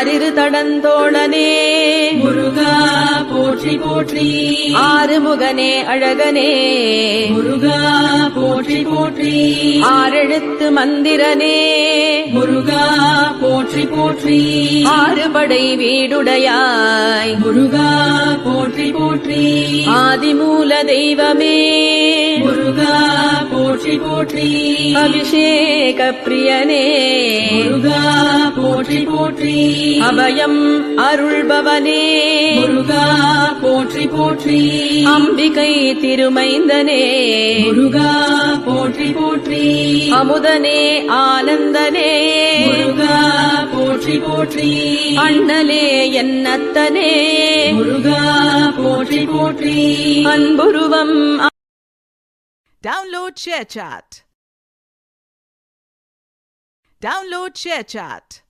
ஆரிரு தடந்தோழனே முருகா போற்றி போற்றி. ஆறுமுகனே அழகனே முருகா போற்றி போற்றி. ஆறெழுத்து மந்திரனே முருகா போற்றி போற்றி. ஆறுபடை வீடுடையாய் முருகா போற்றி போற்றி. ஆதிமூல தெய்வமே முருகா போற்றி போற்றி. அபிஷேக பிரியனே முருகா போற்றி போற்றி. அபயம் அருள்பவனே முருகா போற்றி போற்றி. அம்பிகை திருமைந்தனே முருகா போற்றி போற்றி. அமுதனே ஆனந்தனே முருகா போற்றி போற்றி. அண்ணலே என்னத்தனே முருகா போற்றி போற்றி. அன்புருவம். Download ShareChat.